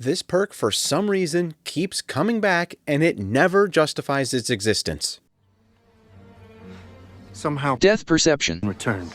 This perk, for some reason, keeps coming back and it never justifies its existence. Somehow Death perception returned.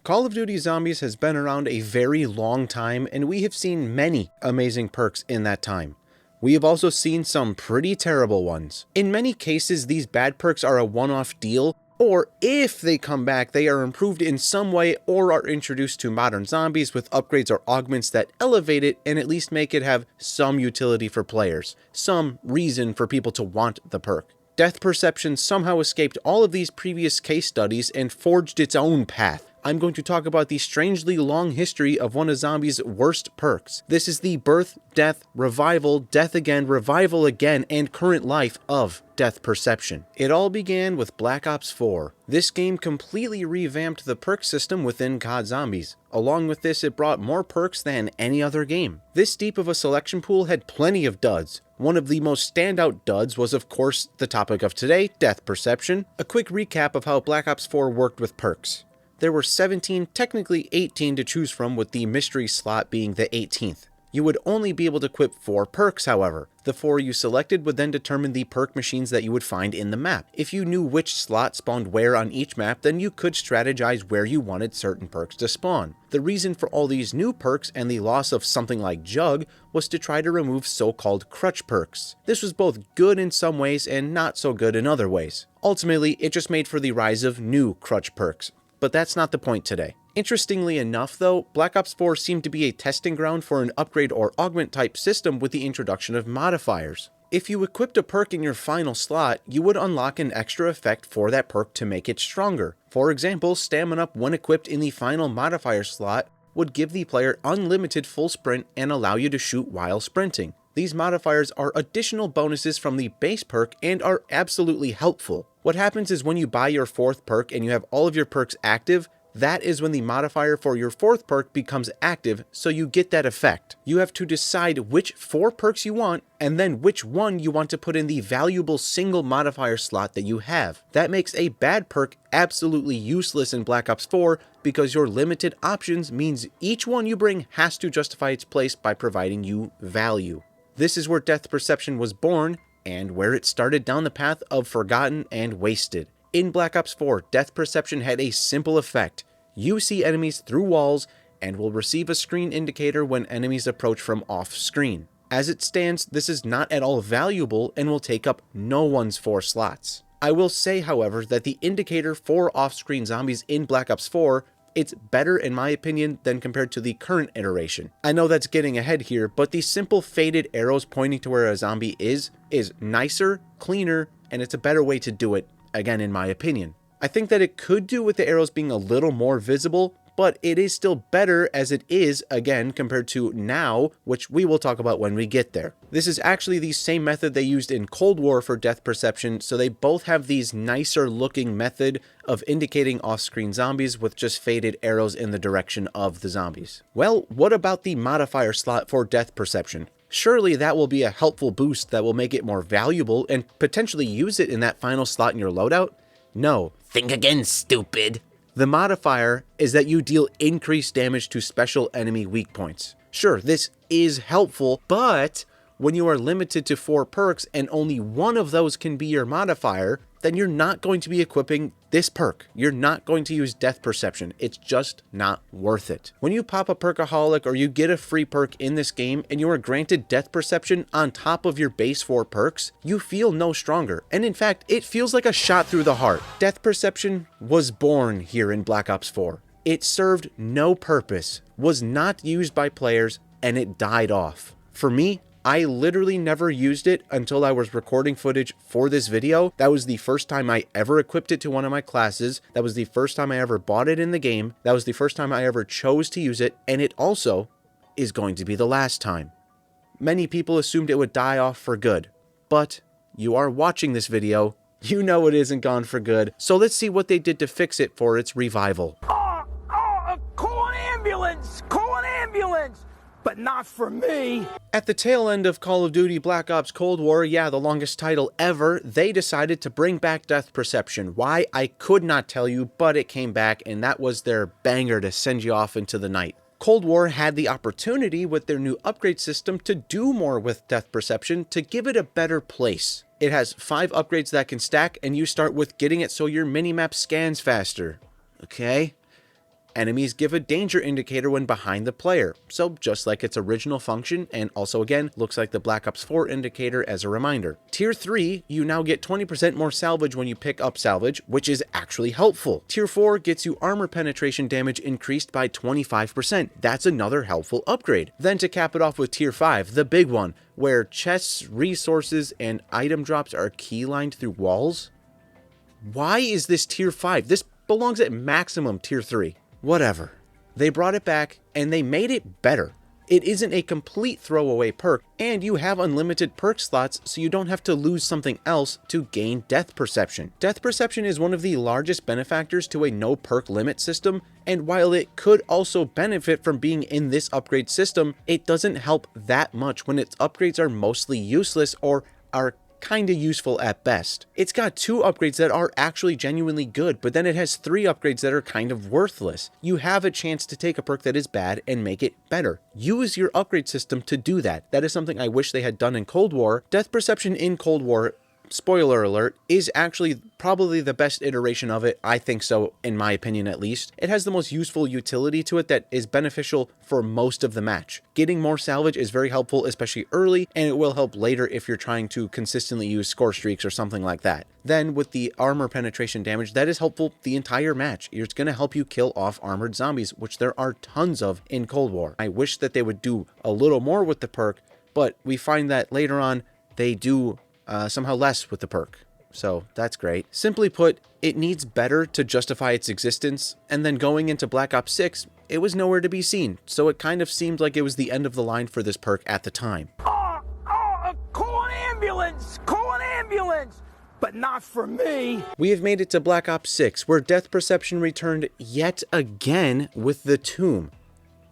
Call of Duty Zombies has been around a very long time, and we have seen many amazing perks in that time. We have also seen some pretty terrible ones. In many cases, these bad perks are a one-off deal, or if they come back, they are improved in some way or are introduced to modern zombies with upgrades or augments that elevate it and at least make it have some utility for players, some reason for people to want the perk. Death Perception somehow escaped all of these previous case studies and forged its own path. I'm going to talk about the strangely long history of one of zombies' worst perks. This is the birth, death, revival, death again, revival again, and current life of Death Perception. It all began with Black Ops 4. This game completely revamped the perk system within COD Zombies. Along with this, it brought more perks than any other game. This deep of a selection pool had plenty of duds. One of the most standout duds was, of course, the topic of today, Death Perception. A quick recap of how Black Ops 4 worked with perks. There were 17, technically 18 to choose from, with the mystery slot being the 18th. You would only be able to equip 4 perks, however. The 4 you selected would then determine the perk machines that you would find in the map. If you knew which slot spawned where on each map, then you could strategize where you wanted certain perks to spawn. The reason for all these new perks and the loss of something like Jug was to try to remove so-called crutch perks. This was both good in some ways and not so good in other ways. Ultimately, it just made for the rise of new crutch perks. But that's not the point today. Interestingly enough though, Black Ops 4 seemed to be a testing ground for an upgrade or augment type system with the introduction of modifiers. If you equipped a perk in your final slot, you would unlock an extra effect for that perk to make it stronger. For example, Stamina Up when equipped in the final modifier slot would give the player unlimited full sprint and allow you to shoot while sprinting. These modifiers are additional bonuses from the base perk and are absolutely helpful. What happens is when you buy your 4th perk and you have all of your perks active, that is when the modifier for your 4th perk becomes active, so you get that effect. You have to decide which 4 perks you want, and then which one you want to put in the valuable single modifier slot that you have. That makes a bad perk absolutely useless in Black Ops 4, because your limited options means each one you bring has to justify its place by providing you value. This is where Death Perception was born, and where it started down the path of forgotten and wasted. In Black Ops 4, Death Perception had a simple effect. You see enemies through walls and will receive a screen indicator when enemies approach from off-screen. As it stands, this is not at all valuable and will take up no one's 4 slots. I will say, however, that the indicator for off-screen zombies in Black Ops 4, it's better in my opinion than compared to the current iteration. I know that's getting ahead here, but the simple faded arrows pointing to where a zombie is nicer, cleaner, and it's a better way to do it, again in my opinion. I think that it could do with the arrows being a little more visible, but it is still better as it is, again, compared to now, which we will talk about when we get there. This is actually the same method they used in Cold War for Death Perception, so they both have these nicer looking method of indicating off-screen zombies with just faded arrows in the direction of the zombies. Well, what about the modifier slot for Death Perception? Surely that will be a helpful boost that will make it more valuable and potentially use it in that final slot in your loadout? No. Think again, stupid. The modifier is that you deal increased damage to special enemy weak points. Sure, this is helpful, but when you are limited to 4 perks and only one of those can be your modifier, then you're not going to be equipping this perk. You're not going to use Death Perception. It's just not worth it. When you pop a Perkaholic or you get a free perk in this game and you are granted Death Perception on top of your base 4 perks, you feel no stronger. And in fact, it feels like a shot through the heart. Death Perception was born here in Black Ops 4. It served no purpose, was not used by players, and it died off. For me, I literally never used it until I was recording footage for this video. That was the first time I ever equipped it to one of my classes. That was the first time I ever bought it in the game. That was the first time I ever chose to use it. And it also is going to be the last time. Many people assumed it would die off for good. But you are watching this video. You know it isn't gone for good. So let's see what they did to fix it for its revival. Call an ambulance! Call an ambulance! but not for me. At the tail end of Call of Duty Black Ops Cold War, yeah, the longest title ever, they decided to bring back Death Perception. Why, I could not tell you, but it came back, and that was their banger to send you off into the night. Cold War had the opportunity with their new upgrade system to do more with Death Perception to give it a better place. It has 5 upgrades that can stack, and you start with getting it so your minimap scans faster. Okay? Enemies give a danger indicator when behind the player, so just like its original function, and also again, looks like the Black Ops 4 indicator as a reminder. Tier 3, you now get 20% more salvage when you pick up salvage, which is actually helpful. Tier 4 gets you armor penetration damage increased by 25%. That's another helpful upgrade. Then to cap it off with Tier 5, the big one, where chests, resources, and item drops are keylined through walls. Why is this Tier 5? This belongs at maximum Tier 3. Whatever. They brought it back, and they made it better. It isn't a complete throwaway perk, and you have unlimited perk slots, so you don't have to lose something else to gain Death Perception. Death Perception is one of the largest benefactors to a no perk limit system, and while it could also benefit from being in this upgrade system, it doesn't help that much when its upgrades are mostly useless or are kinda useful at best. It's got 2 upgrades that are actually genuinely good, but then it has 3 upgrades that are kind of worthless. You have a chance to take a perk that is bad and make it better. Use your upgrade system to do that. That is something I wish they had done in Cold War. Death Perception in Cold War, spoiler alert, is actually probably the best iteration of it. I think so, in my opinion at least. It has the most useful utility to it that is beneficial for most of the match. Getting more salvage is very helpful, especially early, and it will help later if you're trying to consistently use score streaks or something like that. Then with the armor penetration damage, that is helpful the entire match. It's going to help you kill off armored zombies, which there are tons of in Cold War. I wish that they would do a little more with the perk, but we find that later on they do somehow less with the perk. So that's great. Simply put, it needs better to justify its existence, and then going into Black Ops 6, it was nowhere to be seen, so it kind of seemed like it was the end of the line for this perk at the time. Call an ambulance! Call an ambulance! But not for me. We have made it to Black Ops 6, where Death Perception returned yet again with the Tomb.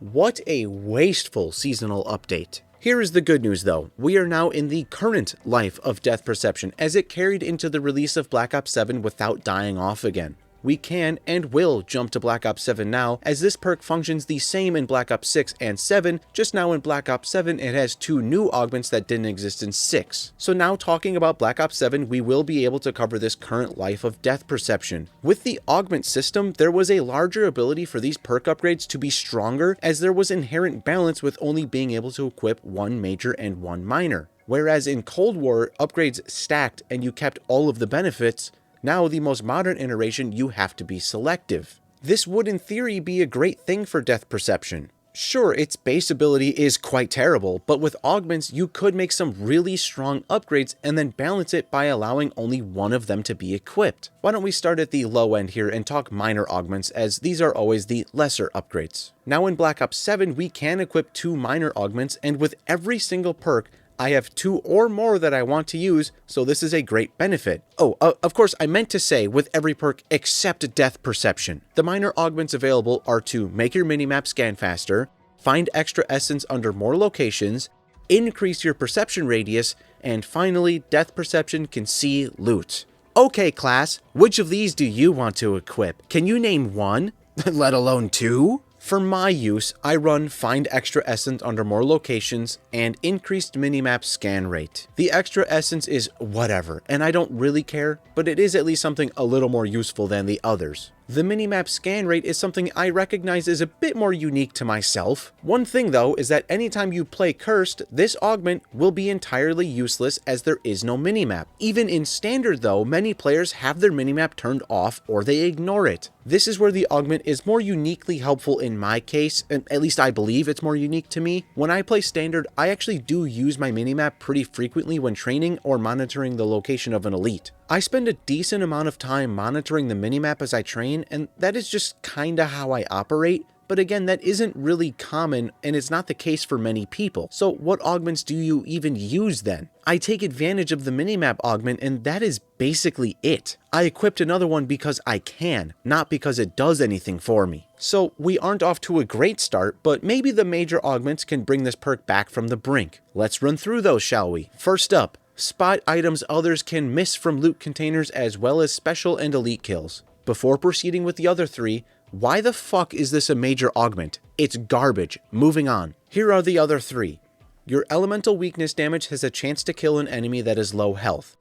What a wasteful seasonal update. Here is the good news though, we are now in the current life of Death Perception as it carried into the release of Black Ops 7 without dying off again. We can and will jump to Black Ops 7 now, as this perk functions the same in Black Ops 6 and 7, just now in Black Ops 7 it has 2 new augments that didn't exist in 6. So now talking about Black Ops 7, we will be able to cover this current life of Death Perception. With the augment system, there was a larger ability for these perk upgrades to be stronger, as there was inherent balance with only being able to equip 1 major and 1 minor. Whereas in Cold War, upgrades stacked and you kept all of the benefits. Now, the most modern iteration, you have to be selective. This would in theory be a great thing for Death Perception. Sure, its base ability is quite terrible, but with augments, you could make some really strong upgrades and then balance it by allowing only 1 of them to be equipped. Why don't we start at the low end here and talk minor augments, as these are always the lesser upgrades. Now in Black Ops 7, we can equip 2 minor augments, and with every single perk, I have 2 or more that I want to use, so this is a great benefit. Oh, of course, I meant to say with every perk except Death Perception. The minor augments available are to make your minimap scan faster, find extra essence under more locations, increase your perception radius, and finally, Death Perception can see loot. Okay, class, which of these do you want to equip? Can you name 1? Let alone 2? For my use, I run Find Extra Essence under more locations and Increased Minimap Scan Rate. The extra essence is whatever, and I don't really care, but it is at least something a little more useful than the others. The minimap scan rate is something I recognize is a bit more unique to myself. One thing though is that anytime you play Cursed, this augment will be entirely useless as there is no minimap. Even in Standard though, many players have their minimap turned off or they ignore it. This is where the augment is more uniquely helpful in my case, and at least I believe it's more unique to me. When I play Standard, I actually do use my minimap pretty frequently when training or monitoring the location of an elite. I spend a decent amount of time monitoring the minimap as I train, and that is just kinda how I operate. but again, that isn't really common and it's not the case for many people. So what augments do you even use then? I take advantage of the minimap augment and that is basically it. I equipped another one because I can, not because it does anything for me. So we aren't off to a great start, but maybe the major augments can bring this perk back from the brink. Let's run through those, shall we? First up, spot items others can miss from loot containers as well as special and elite kills. Before proceeding with the other three, why the fuck is this a major augment? It's garbage. Moving on. Here are the other three. Your elemental weakness damage has a chance to kill an enemy that is low health.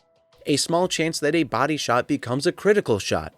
A small chance that a body shot becomes a critical shot.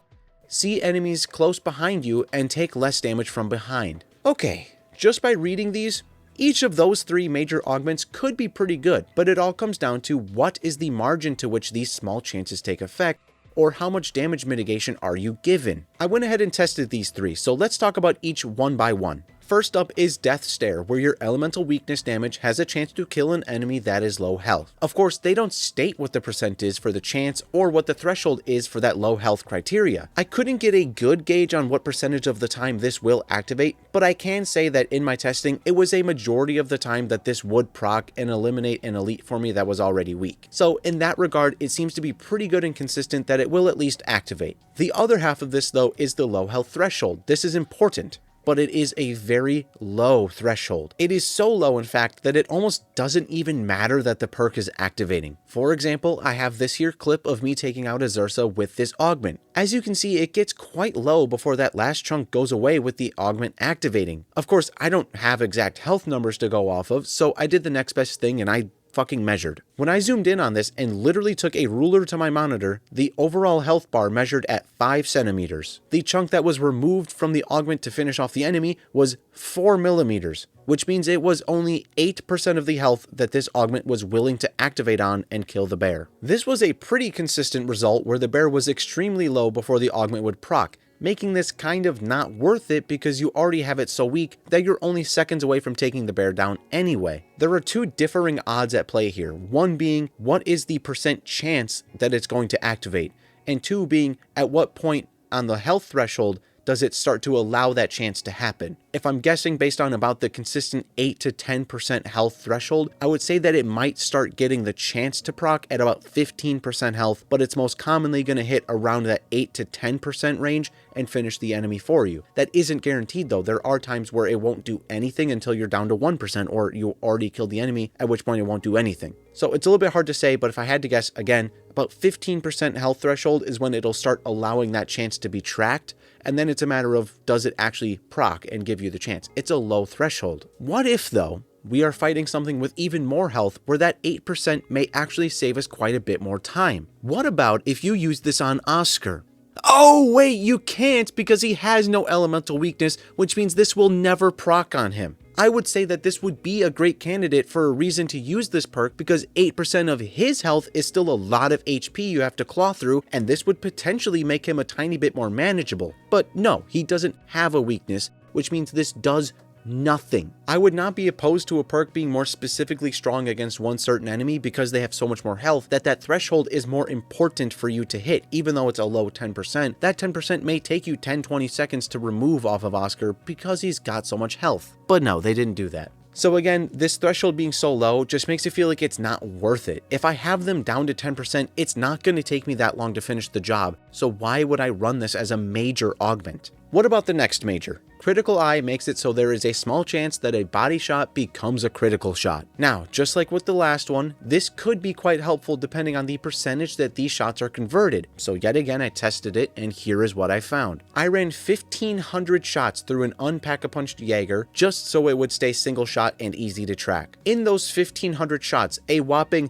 See enemies close behind you and take less damage from behind. Okay, just by reading these, each of those three major augments could be pretty good, but it all comes down to what is the margin to which these small chances take effect, or how much damage mitigation are you given. I went ahead and tested these three, so let's talk about each one by one. First up is Death Stare, where your elemental weakness damage has a chance to kill an enemy that is low health. Of course, they don't state what the percent is for the chance or what the threshold is for that low health criteria. I couldn't get a good gauge on what percentage of the time this will activate, but I can say that in my testing, it was a majority of the time that this would proc and eliminate an elite for me that was already weak. So in that regard, it seems to be pretty good and consistent that it will at least activate. The other half of this though is the low health threshold. This is important, but it is a very low threshold. It is so low, in fact, that it almost doesn't even matter that the perk is activating. For example, I have this here clip of me taking out a Zersa with this augment. As you can see, it gets quite low before that last chunk goes away with the augment activating. Of course, I don't have exact health numbers to go off of, so I did the next best thing and I fucking measured. When I zoomed in on this and literally took a ruler to my monitor, the overall health bar measured at 5 centimeters. The chunk that was removed from the augment to finish off the enemy was 4 millimeters, which means it was only 8% of the health that this augment was willing to activate on and kill the bear. This was a pretty consistent result where the bear was extremely low before the augment would proc, making this kind of not worth it because you already have it so weak that you're only seconds away from taking the bear down anyway. There are two differing odds at play here, one being what is the percent chance that it's going to activate, and two being at what point on the health threshold does it start to allow that chance to happen. If I'm guessing based on about the consistent 8 to 10% health threshold, I would say that it might start getting the chance to proc at about 15% health, but it's most commonly going to hit around that 8 to 10% range and finish the enemy for you. That isn't guaranteed though. There are times where it won't do anything until you're down to 1% or you already killed the enemy, at which point it won't do anything. So it's a little bit hard to say, but if I had to guess, again, about 15% health threshold is when it'll start allowing that chance to be tracked, and then it's a matter of does it actually proc and give you the chance. It's a low threshold. What if though we are fighting something with even more health where that 8% may actually save us quite a bit more time? What about if you use this on Oscar? Oh wait, you can't because he has no elemental weakness, which means this will never proc on him. I would say that this would be a great candidate for a reason to use this perk because 8% of his health is still a lot of HP you have to claw through, and this would potentially make him a tiny bit more manageable. But no, he doesn't have a weakness, which means this does nothing. I would not be opposed to a perk being more specifically strong against one certain enemy because they have so much more health that threshold is more important for you to hit. Even though it's a low 10%, that 10% may take you 10-20 seconds to remove off of Oscar because he's got so much health. But no, they didn't do that. So again, this threshold being so low just makes it feel like it's not worth it. If I have them down to 10%, it's not going to take me that long to finish the job. So why would I run this as a major augment? What about the next major? Critical Eye makes it so there is a small chance that a body shot becomes a critical shot. Now, just like with the last one, this could be quite helpful depending on the percentage that these shots are converted. So yet again, I tested it and here is what I found. I ran 1,500 shots through an unpack-a-punched Jaeger just so it would stay single shot and easy to track. In those 1,500 shots, a whopping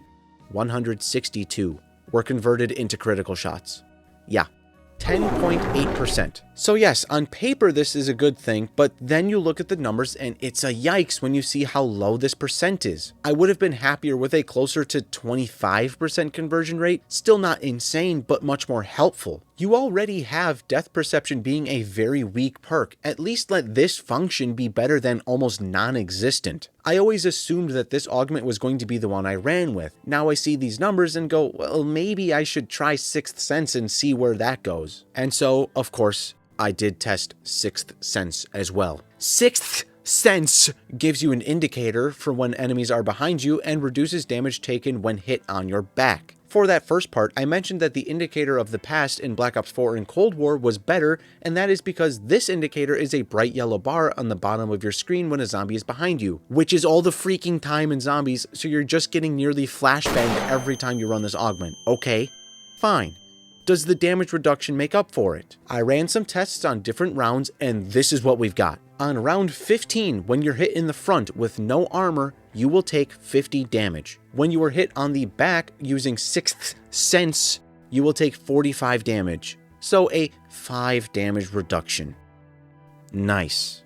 162 were converted into critical shots. Yeah. 10.8%. So yes, on paper this is a good thing, but then you look at the numbers and it's a yikes when you see how low this percent is. I would have been happier with a closer to 25% conversion rate, still not insane, but much more helpful. You already have Death Perception being a very weak perk. At least let this function be better than almost non-existent. I always assumed that this augment was going to be the one I ran with. Now I see these numbers and go, well, maybe I should try Sixth Sense and see where that goes. And so, of course, I did test Sixth Sense as well. Sixth Sense gives you an indicator for when enemies are behind you and reduces damage taken when hit on your back. For that first part, I mentioned that the indicator of the past in Black Ops 4 and Cold War was better, and that is because this indicator is a bright yellow bar on the bottom of your screen when a zombie is behind you, which is all the freaking time in zombies, so you're just getting nearly flashbanged every time you run this augment. Okay, fine. Does the damage reduction make up for it? I ran some tests on different rounds, and this is what we've got. On round 15, when you're hit in the front with no armor, you will take 50 damage. When you are hit on the back using Sixth Sense, you will take 45 damage. So a 5 damage reduction. Nice.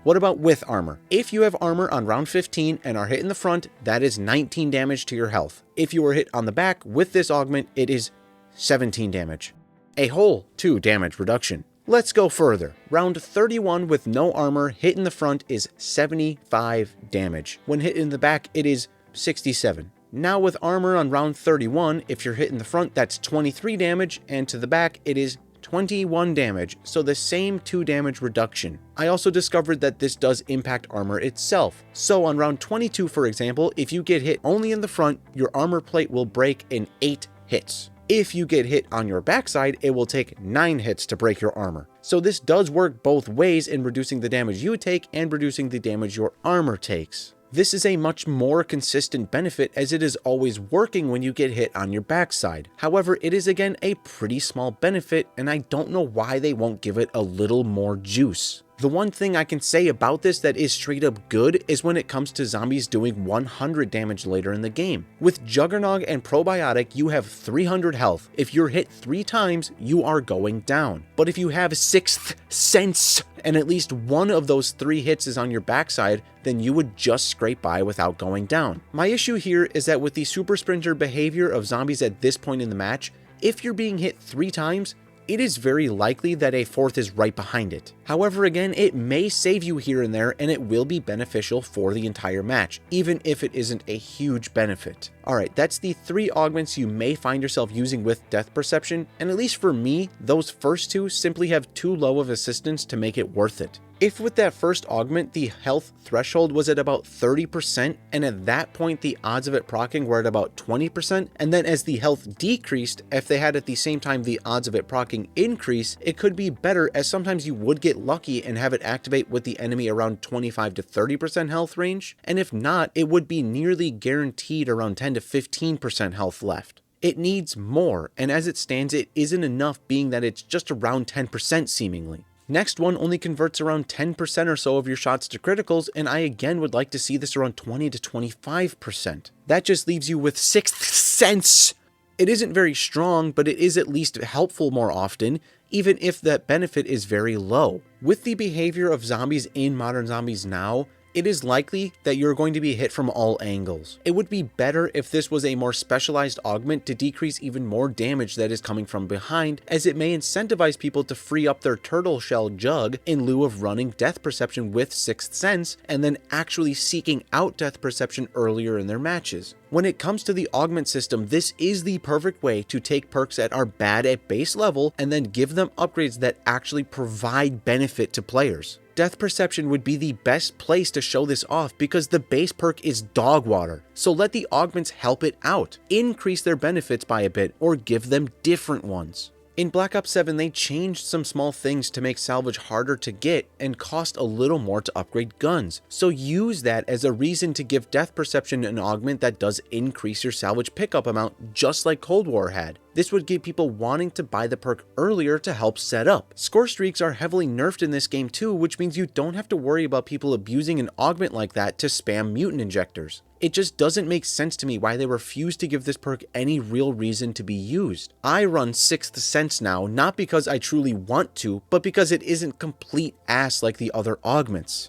What about with armor? If you have armor on round 15 and are hit in the front, that is 19 damage to your health. If you are hit on the back with this augment, it is 17 damage. A whole 2 damage reduction. Let's go further. Round 31 with no armor, hit in the front is 75 damage. When hit in the back, it is 67. Now with armor on round 31, if you're hit in the front, that's 23 damage, and to the back, it is 21 damage, so the same 2 damage reduction. I also discovered that this does impact armor itself. So on round 22, for example, if you get hit only in the front, your armor plate will break in 8 hits. If you get hit on your backside, it will take 9 hits to break your armor. So this does work both ways in reducing the damage you take and reducing the damage your armor takes. This is a much more consistent benefit as it is always working when you get hit on your backside. However, it is again a pretty small benefit, and I don't know why they won't give it a little more juice. The one thing I can say about this that is straight up good is when it comes to zombies doing 100 damage later in the game. With Juggernog and Probiotic, you have 300 health. If you're hit 3 times, you are going down. But if you have Sixth Sense and at least one of those 3 hits is on your backside, then you would just scrape by without going down. My issue here is that with the super sprinter behavior of zombies at this point in the match, if you're being hit 3 times, it is very likely that a 4th is right behind it. However, again, it may save you here and there, and it will be beneficial for the entire match, even if it isn't a huge benefit. Alright, that's the 3 augments you may find yourself using with Death Perception, and at least for me, those first 2 simply have too low of assistance to make it worth it. If with that first augment, the health threshold was at about 30%, and at that point the odds of it proccing were at about 20%, and then as the health decreased, if they had at the same time the odds of it proccing increase, it could be better as sometimes you would get lucky and have it activate with the enemy around 25 to 30% health range, and if not, it would be nearly guaranteed around 10 to 15% health left. It needs more, and as it stands, it isn't enough being that it's just around 10% seemingly. Next one only converts around 10% or so of your shots to criticals, and I again would like to see this around 20 to 25%. That just leaves you with Sixth Sense. It isn't very strong, but it is at least helpful more often, even if that benefit is very low. With the behavior of zombies in Modern Zombies now, it is likely that you're going to be hit from all angles. It would be better if this was a more specialized augment to decrease even more damage that is coming from behind, as it may incentivize people to free up their turtle shell jug in lieu of running Death Perception with Sixth Sense and then actually seeking out Death Perception earlier in their matches. When it comes to the augment system, this is the perfect way to take perks that are bad at base level and then give them upgrades that actually provide benefit to players. Death Perception would be the best place to show this off because the base perk is dog water, so let the augments help it out, increase their benefits by a bit, or give them different ones. In Black Ops 7, they changed some small things to make salvage harder to get and cost a little more to upgrade guns, so use that as a reason to give Death Perception an augment that does increase your salvage pickup amount just like Cold War had. This would get people wanting to buy the perk earlier to help set up. Score streaks are heavily nerfed in this game too, which means you don't have to worry about people abusing an augment like that to spam mutant injectors. It just doesn't make sense to me why they refuse to give this perk any real reason to be used. I run Sixth Sense now, not because I truly want to, but because it isn't complete ass like the other augments.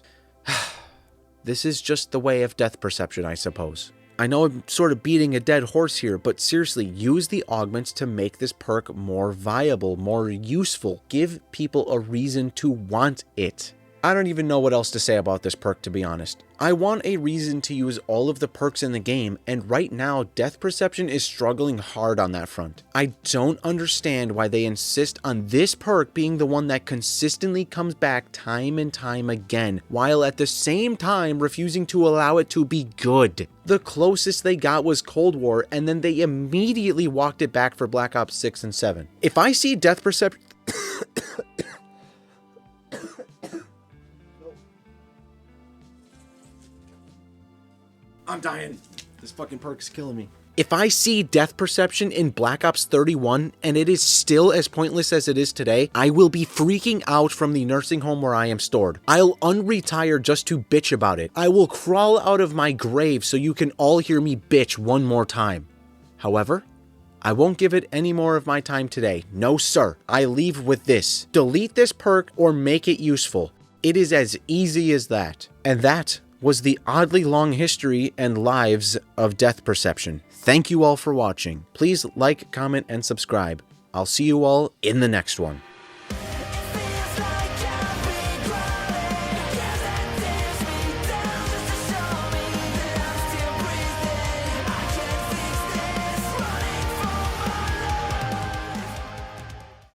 This is just the way of Death Perception, I suppose. I know I'm sort of beating a dead horse here, but seriously, use the augments to make this perk more viable, more useful. Give people a reason to want it. I don't even know what else to say about this perk, to be honest. I want a reason to use all of the perks in the game, and right now, Death Perception is struggling hard on that front. I don't understand why they insist on this perk being the one that consistently comes back time and time again, while at the same time refusing to allow it to be good. The closest they got was Cold War, and then they immediately walked it back for Black Ops 6 and 7. If I see Death Perception... I'm dying. This fucking perk's killing me. If I see Death Perception in Black Ops 31 and it is still as pointless as it is today, I will be freaking out from the nursing home where I am stored. I'll unretire just to bitch about it. I will crawl out of my grave so you can all hear me bitch one more time. However, I won't give it any more of my time today. No sir, I leave with this. Delete this perk or make it useful. It is as easy as that. And that was the oddly long history and lives of Death Perception. Thank you all for watching. Please like, comment, and subscribe. I'll see you all in the next one.